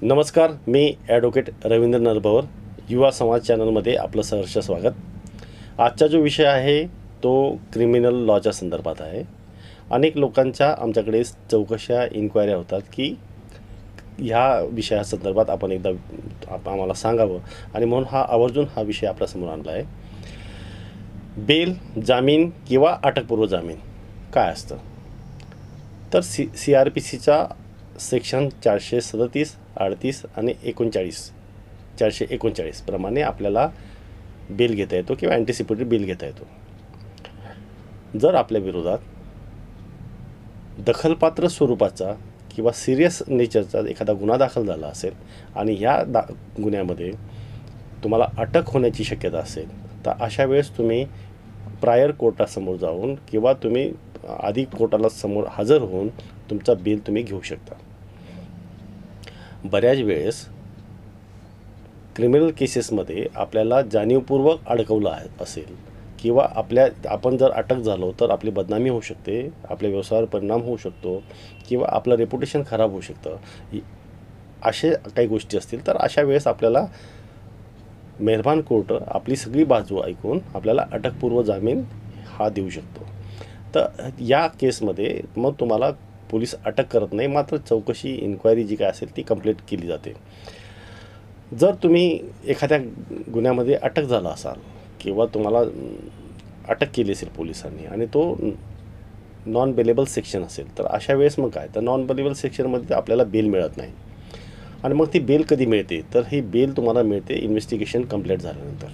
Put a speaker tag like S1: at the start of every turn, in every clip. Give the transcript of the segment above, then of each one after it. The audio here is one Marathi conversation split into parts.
S1: नमस्कार, मी ॲडव्होकेट रवींद्र नरभवर, युवा समाज चॅनलमध्ये आपलं सहर्ष स्वागत. आजचा जो विषय आहे तो क्रिमिनल लॉच्या संदर्भात आहे. अनेक लोकांच्या आमच्याकडे चौकशा इन्क्वायऱ्या होतात की ह्या विषयासंदर्भात आपण एकदा आम्हाला सांगावं, आणि म्हणून आवर्जून हा विषय आपल्यासमोर आणला आहे. बेल, जामीन किंवा अटकपूर्व जामीन काय असतं? तर CRPCचा सेक्शन 437, 38 आणि 439 प्रमाणे आपल्याला बेल घेता येतो किंवा अँटिसिपेटरी बेल घेता येतो. जर आपल्या विरोधात दखलपात्र स्वरूपाचा किंवा सिरियस नेचरचा एखादा गुन्हा दाखल झाला असेल आणि ह्या गुन्ह्यामध्ये तुम्हाला अटक होण्याची शक्यता असेल, तर अशा वेळेस तुम्ही प्रायर कोर्टासमोर जाऊन किंवा तुम्ही आधी कोर्टाला समोर हजर होऊन तुमचा बेल तुम्ही घेऊ शकता. बऱ्याच वेळेस क्रिमिनल केसेसमध्ये आपल्याला जाणीवपूर्वक अडकवलं असेल किंवा आपण जर अटक झालो तर आपली बदनामी होऊ शकते, आपल्या व्यवसायावर परिणाम होऊ शकतो किंवा आपलं रेप्युटेशन खराब होऊ शकतं. असे काही गोष्टी असतील तर अशा वेळेस आपल्याला मेहरबान कोर्ट आपली सगळी बाजू ऐकून आपल्याला अटकपूर्व जामीन हा देऊ शकतो. तर या केसमध्ये मग तुम्हाला पोलीस अटक करत नाही, मात्र चौकशी इन्क्वायरी जी काय असेल ती कंप्लीट केली जाते. जर तुम्ही एखाद्या गुन्ह्यामध्ये अटक झाला असाल किंवा तुम्हाला अटक केली असेल पोलिसांनी आणि तो नॉन बेलेबल सेक्शन असेल, तर अशा वेळेस मग काय, तर नॉन बेलेबल सेक्शनमध्ये आपल्याला बेल मिळत नाही. आणि मग ती बेल कधी मिळते, तर ही बेल तुम्हाला मिळते इन्व्हेस्टिगेशन कंप्लीट झाल्यानंतर.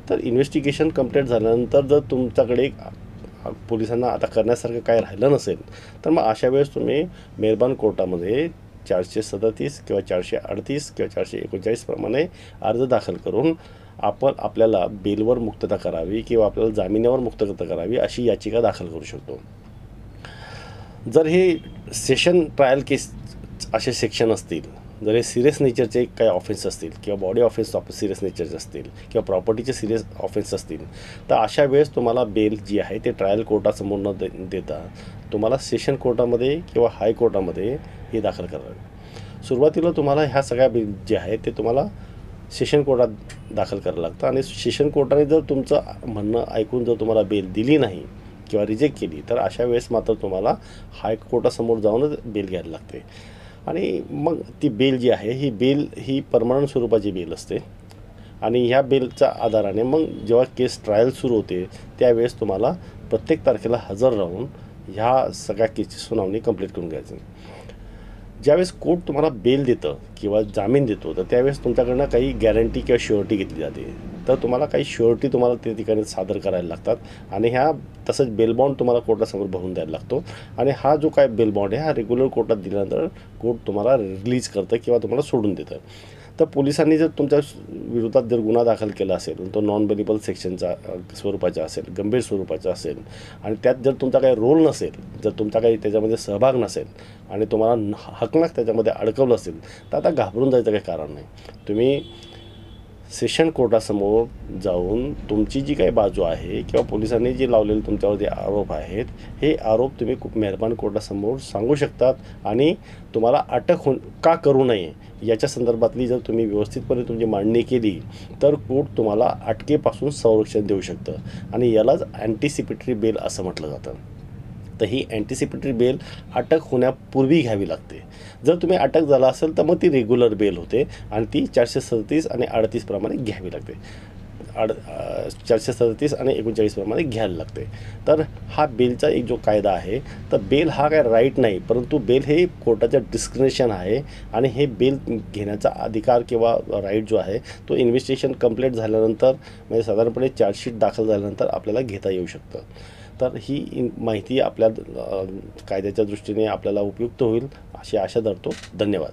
S1: तर इन्व्हेस्टिगेशन कंप्लीट झाल्यानंतर जर तुमच्याकडे पोलिसांना आता करण्यासारखं काय राहिलं नसेल, तर मग अशा वेळेस तुम्ही मेहरबान कोर्टामध्ये 437 किंवा 438 किंवा 439 प्रमाणे अर्ज दाखल करून आपल्याला बेलवर मुक्तता करावी किंवा आपल्याला जामिनावर मुक्तता करावी अशी याचिका दाखल करू शकतो. जर हे सेशन ट्रायल केस असे सेक्शन असतील, जर हे सिरियस नेचरचे काही ऑफेन्स असतील किंवा बॉडी ऑफेन्स सिरियस नेचरचे असतील किंवा प्रॉपर्टीचे सिरियस ऑफेन्स असतील, तर अशा वेळेस तुम्हाला बेल जी आहे ते ट्रायल कोर्टासमोर न देता तुम्हाला सेशन कोर्टामध्ये किंवा हायकोर्टामध्ये हे दाखल करावे. सुरुवातीला तुम्हाला ह्या सगळ्या बेल जे आहे ते तुम्हाला सेशन कोर्टात दाखल करावं लागतं, आणि सेशन कोर्टाने जर तुमचं म्हणणं ऐकून जर तुम्हाला बेल दिली नाही किंवा रिजेक्ट केली, तर अशा वेळेस मात्र तुम्हाला हायकोर्टासमोर जाऊनच बेल घ्यायला लागते. आणि मग ती बेल जी आहे ही परमनंट स्वरूपाची बेल असते. आणि ह्या बेलच्या आधाराने मग जेव्हा केस ट्रायल सुरू होते त्यावेळेस तुम्हाला प्रत्येक तारखेला हजर राहून ह्या सगळ्या केसची सुनावणी कंप्लीट करून घ्यायची. ज्यावेळेस कोर्ट तुम्हाला बेल देतं किंवा जामीन देतो, तर त्यावेळेस तुमच्याकडनं काही गॅरंटी किंवा श्युरिटी घेतली जाते. तर तुम्हाला काही श्युरिटी तुम्हाला त्या ठिकाणी सादर करायला लागतात, आणि तसंच बेल बॉन्ड तुम्हाला कोर्टासमोर भरून द्यायला लागतो. आणि हा जो काय बेल बॉन्ड आहे हा रेग्युलर कोर्टात दिल्यानंतर कोर्ट तुम्हाला रिलीज करतं किंवा तुम्हाला सोडून देतं. तर पोलिसांनी जर तुमच्या विरोधात जर गुन्हा दाखल केला असेल, तो नॉन बेलेबल सेक्शनचा स्वरूपाचा असेल, गंभीर स्वरूपाचा असेल, आणि त्यात जर तुमचा काही रोल नसेल, जर तुमचा काही त्याच्यामध्ये सहभाग नसेल आणि तुम्हाला हकनाक त्याच्यामध्ये अडकवलं असेल, तर आता घाबरून जायचं काही कारण नाही. तुम्ही सेशन कोर्टासमोर जाऊन तुमची जी काही बाजू आहे किंवा पोलिसांनी जे लावलेले तुमच्यावर जे आरोप आहेत, हे आरोप तुम्ही खूप मेहरबान कोर्टासमोर सांगू शकतात. आणि तुम्हाला अटक का करू नये याच्या संदर्भातली जर तुम्ही व्यवस्थितपणे तुमची मांडणी केली, तर कोर्ट तुम्हाला अटकेपासून संरक्षण देऊ शकतं, आणि यालाच अँटिसिपेटरी बेल असं म्हटलं जातं. तर ही अँटिसिपेटरी बेल अटक होण्यापूर्वी घ्यावी लागते. जर तुम्ही अटक झाला असेल तर मग ती रेग्युलर बेल होते, आणि ती 437 आणि 38 प्रमाणे घ्यावी लागते. 437 आणि 39 प्रमाणे घ्यायला लागते. तर हा बेलचा एक जो कायदा आहे, तर बेल हा काय राईट नाही, परंतु बेल हे कोर्टाचं डिस्क्रिशन आहे. आणि हे बेल घेण्याचा अधिकार किंवा राईट जो आहे तो इन्व्हेस्टिगेशन कंप्लीट झाल्यानंतर, म्हणजे साधारणपणे चार्जशीट दाखल झाल्यानंतर आपल्याला घेता येऊ शकतं. तर ही माहिती आपल्या कायद्याच्या दृष्टीने आपल्याला उपयुक्त होईल अशी आशा धरतो. धन्यवाद.